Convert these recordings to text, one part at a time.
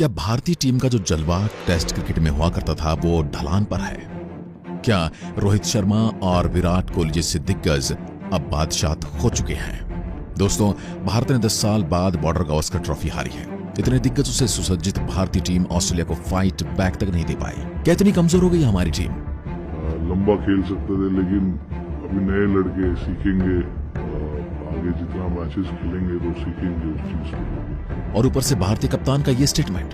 क्या भारतीय टीम का जो जलवा टेस्ट क्रिकेट में हुआ करता था वो ढलान पर है? क्या रोहित शर्मा और विराट कोहली जैसे दिग्गज अब बादशाह हो चुके हैं? दोस्तों, भारत ने 10 साल बाद बॉर्डर गावस्कर ट्रॉफी हारी है। इतने दिग्गजों से सुसज्जित भारतीय टीम ऑस्ट्रेलिया को फाइट बैक तक नहीं दे पाई। क्या इतनी कमजोर हो गई हमारी टीम? लंबा खेल सकते थे, लेकिन अभी नए लड़के सीखेंगे, आगे जितना मैचेस खेलेंगे तो सीखेंगे उस चीज को। और ऊपर से भारतीय कप्तान का ये स्टेटमेंट।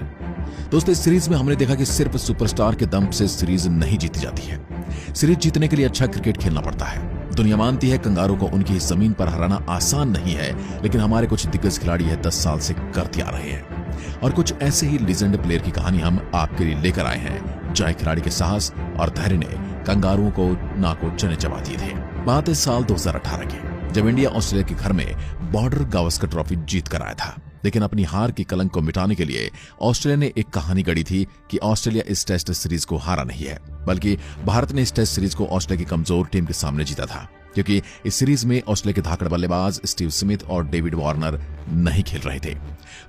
दोस्तों, इस सीरीज में हमने देखा कि सिर्फ सुपरस्टार के दम से सीरीज नहीं जीती जाती है। सीरीज जीतने के लिए अच्छा क्रिकेट खेलना पड़ता है। दुनिया मानती है कंगारू को उनकी जमीन पर हराना आसान नहीं है, लेकिन हमारे कुछ दिग्गज खिलाड़ी है 10 साल से करते आ रहे हैं। और कुछ ऐसे ही लीजेंड प्लेयर की कहानी हम आपके लिए लेकर आए हैं, जहाँ खिलाड़ी के साहस और धैर्य ने कंगारुओं को नाको चने चबा दिए थे। बात है साल 2018 की, जब इंडिया ऑस्ट्रेलिया के घर में बॉर्डर गावस्कर ट्रॉफी जीत कर आया था। लेकिन अपनी हार की कलंक को मिटाने के लिए ऑस्ट्रेलिया ने एक कहानी गढ़ी थी कि ऑस्ट्रेलिया इस टेस्ट सीरीज को हारा नहीं है, बल्कि भारत ने इस टेस्ट सीरीज को ऑस्ट्रेलिया की कमजोर टीम के सामने जीता था। क्योंकि इस सीरीज में ऑस्ट्रेलिया के धाकड़ बल्लेबाज स्टीव स्मिथ और डेविड वार्नर नहीं खेल रहे थे।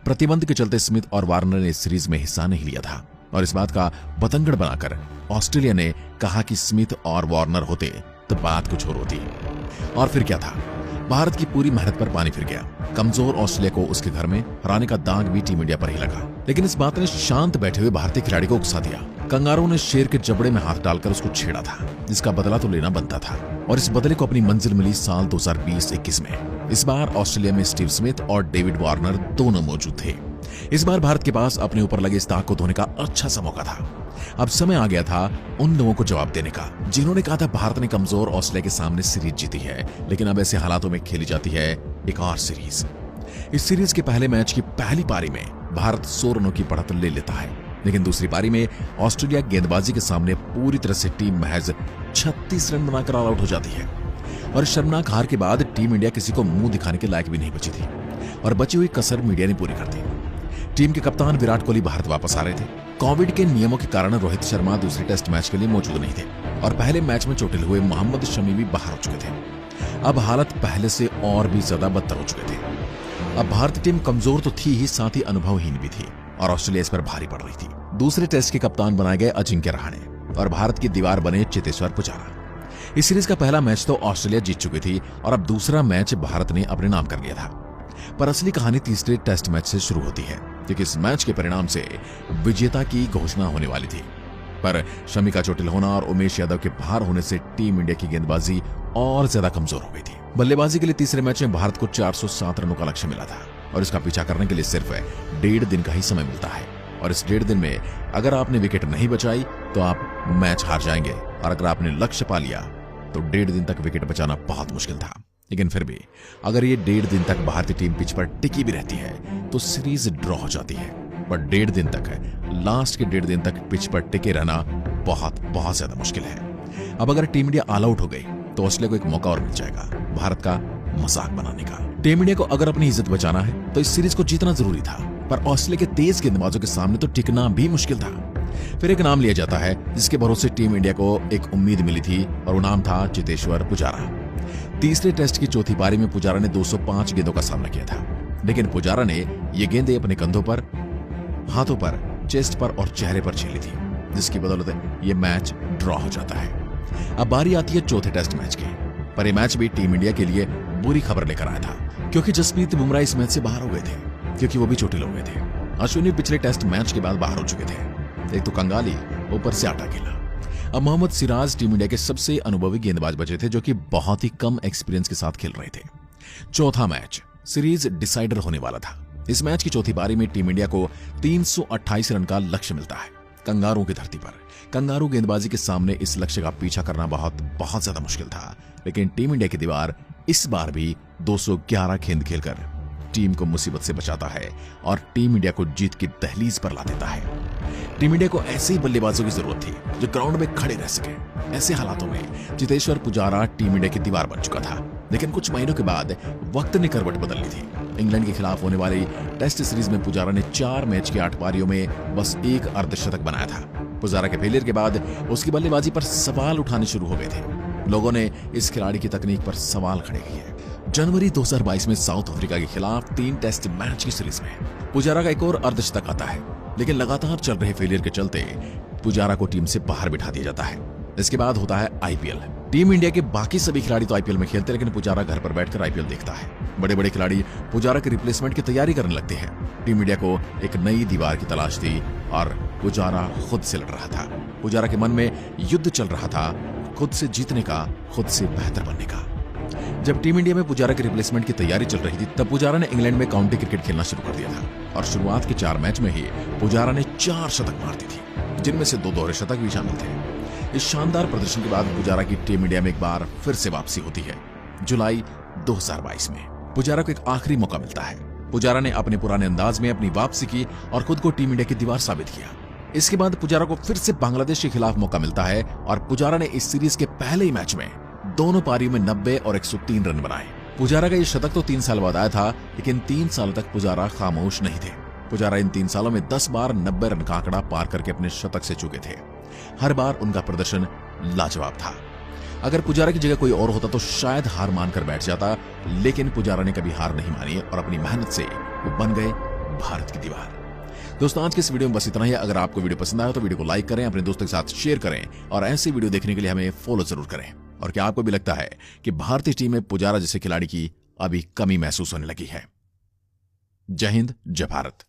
प्रतिबंध के चलते स्मिथ और वार्नर ने इस सीरीज में हिस्सा नहीं लिया था, और इस बात का बतंगड़ बनाकर ऑस्ट्रेलिया ने कहा कि स्मिथ और वार्नर होते तो बात कुछ और होती। और फिर क्या था, भारत की पूरी मेहनत पर पानी फिर गया। कमजोर ऑस्ट्रेलिया को उसके घर में हराने का दाग भी टीम इंडिया पर ही लगा। लेकिन इस बात ने शांत बैठे हुए भारतीय खिलाड़ी को उकसा दिया। कंगारू ने शेर के जबड़े में हाथ डालकर उसको छेड़ा था, जिसका बदला तो लेना बनता था। और इस बदले को अपनी मंजिल मिली साल 2020-21 में। इस बार ऑस्ट्रेलिया में स्टीव स्मिथ और डेविड वार्नर दोनों मौजूद थे। इस बार भारत के पास अपने ऊपर लगे इस दाग को धोने का अच्छा सा मौका था। अब समय आ गया था उन लोगों को जवाब देने का जिन्होंने कहा था भारत ने कमजोर ऑस्ट्रेलिया के सामने सीरीज जीती है, लेकिन अब ऐसे हालातों में खेली जाती है एक और सीरीज। इस सीरीज के पहले मैच की पहली पारी में भारत 100 रनों की बढ़त ले लेता है, लेकिन दूसरी पारी में ऑस्ट्रेलिया गेंदबाजी के सामने पूरी तरह से टीम महज 36 रन बनाकर ऑल आउट हो जाती है। और शर्मनाक हार के बाद टीम इंडिया किसी को मुंह दिखाने के लायक भी नहीं बची थी, और बची हुई कसर मीडिया ने पूरी कर दी। टीम के कप्तान विराट कोहली भारत वापस आ रहे थे। कोविड के नियमों के कारण रोहित शर्मा दूसरे टेस्ट मैच के लिए मौजूद नहीं थे, और पहले मैच में चोटिल हुए मोहम्मद शमी भी बाहर हो चुके थे। अब हालत पहले से और भी ज्यादा बदतर हो चुके थे। अब भारतीय टीम कमजोर तो थी ही, साथ ही अनुभवहीन भी थी, और ऑस्ट्रेलिया इस पर भारी पड़ रही थी। दूसरे टेस्ट के कप्तान बनाए गए अजिंक्य रहाणे, और भारत की दीवार बने चेतेश्वर पुजारा। इस सीरीज का पहला मैच तो ऑस्ट्रेलिया जीत चुकी थी, और अब दूसरा मैच भारत ने अपने नाम कर लिया था। पर असली कहानी तीसरे टेस्ट मैच से शुरू होती है, क्योंकि इस मैच के परिणाम से विजेता की घोषणा होने वाली थी। पर शमी का चोटिल होना और उमेश यादव के बाहर होने से टीम इंडिया की गेंदबाजी और ज्यादा कमजोर हो गई थी। बल्लेबाजी के लिए तीसरे मैच में भारत को 407 रनों का लक्ष्य मिला था, और इसका पीछा करने के लिए सिर्फ 1.5 दिन का ही समय मिलता है। और इस 1.5 दिन में अगर आपने विकेट नहीं बचाई तो आप मैच हार जाएंगे, और अगर आपने लक्ष्य पा लिया तो 1.5 दिन तक विकेट बचाना बहुत मुश्किल था। लेकिन फिर भी अगर ये 1.5 दिन तक भारतीय टीम पिच पर टिकी भी रहती है तो सीरीज ड्रॉ हो जाती है। पर 1.5 दिन तक, लास्ट के 1.5 दिन तक पिच पर टिके रहना बहुत ज्यादा मुश्किल है। अब अगर टीम इंडिया ऑल आउट हो गई तो ऑस्ट्रेलिया को एक मौका और मिल जाएगा भारत का मजाक बनाने का। टीम इंडिया को अगर अपनी इज्जत बचाना है तो इस सीरीज को जीतना जरूरी था, पर ऑस्ट्रेलिया के तेज गेंदबाजों के सामने तो टिकना भी मुश्किल था। फिर एक नाम लिया जाता है जिसके भरोसे टीम इंडिया को एक उम्मीद मिली थी, और वो नाम था चेतेश्वर पुजारा। तीसरे टेस्ट की चौथी पारी में पुजारा ने 205 गेंदों का सामना किया था, लेकिन पुजारा ने ये गेंदें अपने कंधों पर, हाथों पर, चेस्ट पर और चेहरे पर झेली थी, जिसकी बदौलत ये मैच ड्रॉ हो जाता है। अब बारी आती है चौथे टेस्ट मैच की, पर यह मैच भी टीम इंडिया के लिए बुरी खबर लेकर आया था, क्योंकि जसप्रीत बुमराह इस मैच से बाहर हो गए थे, क्योंकि वो भी चोटिल हो गए थे। अश्विनी पिछले टेस्ट मैच के बाद बाहर हो चुके थे। एक तो कंगाली, ऊपर से आटा गिला। अब मोहम्मद सिराज टीम इंडिया के सबसे अनुभवी गेंदबाज बचे थे, जो कि बहुत ही कम एक्सपीरियंस के साथ खेल रहे थे। चौथा मैच सीरीज डिसाइडर होने वाला था। इस मैच की चौथी पारी में टीम इंडिया को 328 रन का लक्ष्य मिलता है कंगारू की धरती पर। कंगारू गेंदबाजी के सामने इस लक्ष्य का पीछा करना बहुत ज्यादा मुश्किल था, लेकिन टीम इंडिया की दीवार इस बार भी 211 गेंद खेलकर टीम को मुसीबत से बचाता है, और टीम इंडिया को जीत की दहलीज पर ला देता है। टीम इंडिया को ऐसे ही बल्लेबाजों की जरूरत थी जो ग्राउंड में खड़े रह सके। ऐसे हालातों में चेतेश्वर पुजारा टीम इंडिया की दीवार बन चुका था, लेकिन कुछ महीनों के बाद वक्त ने करवट बदल ली थी। इंग्लैंड के खिलाफ होने वाली टेस्ट सीरीज में पुजारा ने 4 मैच की 8 पारियों में बस 1 अर्धशतक बनाया था। पुजारा के फेलियर के बाद उसकी बल्लेबाजी पर सवाल उठाने शुरू हो गए थे। लोगों ने इस खिलाड़ी की तकनीक पर सवाल खड़े किए। जनवरी 2022 में साउथ अफ्रीका के खिलाफ 3 टेस्ट मैच की सीरीज में पुजारा का एक और अर्धशतक आता है, लेकिन लगातार चल रहे फेलियर के चलते पुजारा को टीम से बाहर बिठा दिया जाता है। इसके बाद होता है आईपीएल। टीम इंडिया के बाकी सभी खिलाड़ी तो आईपीएल में खेलते हैं, लेकिन पुजारा घर पर बैठकर आईपीएल देखता है। बड़े बड़े खिलाड़ी पुजारा के रिप्लेसमेंट की तैयारी करने लगते हैं। टीम इंडिया को एक नई दीवार की तलाश थी और पुजारा खुद से लड़ रहा था। पुजारा के मन में युद्ध चल रहा था, खुद से जीतने का, खुद से बेहतर बनने का। जब टीम इंडिया में पुजारा के रिप्लेसमेंट की तैयारी चल रही थी, तब पुजारा ने इंग्लैंड में काउंटी क्रिकेट खेलना शुरू कर दिया था और शुरुआत के 4 मैच में ही पुजारा ने 4 शतक मार दी थी, जिनमें से 2 दोहरे शतक भी शामिल थे। इस शानदार प्रदर्शन के बाद पुजारा की टीम इंडिया में एक बार फिर से वापसी होती है। जुलाई 2022 में पुजारा को एक आखिरी मौका मिलता है। पुजारा ने अपने पुराने अंदाज में अपनी वापसी की और खुद को टीम इंडिया की दीवार साबित किया। इसके बाद पुजारा को फिर से बांग्लादेश के खिलाफ मौका मिलता है और पुजारा ने इस सीरीज के पहले ही मैच में दोनों पारियों में 90 और 103 रन बनाए। पुजारा का ये शतक तो 3 साल बाद आया था, लेकिन 3 साल तक पुजारा खामोश नहीं थे। पुजारा इन 3 सालों में 10 बार 90 रन का आंकड़ा पार करके अपने शतक से चुके थे। हर बार उनका प्रदर्शन लाजवाब था। अगर पुजारा की जगह कोई और होता तो शायद हार मानकर बैठ जाता, लेकिन पुजारा ने कभी हार नहीं मानी और अपनी मेहनत से वो बन गए भारत की दीवार। दोस्तों, आज के इस वीडियो में बस इतना ही। अगर आपको वीडियो पसंद आया तो वीडियो को लाइक करें, अपने दोस्तों के साथ शेयर करें और ऐसी वीडियो देखने के लिए हमें फॉलो जरूर करें। और क्या आपको भी लगता है कि भारतीय टीम में पुजारा जैसे खिलाड़ी की अभी कमी महसूस होने लगी है? जय हिंद, जय भारत।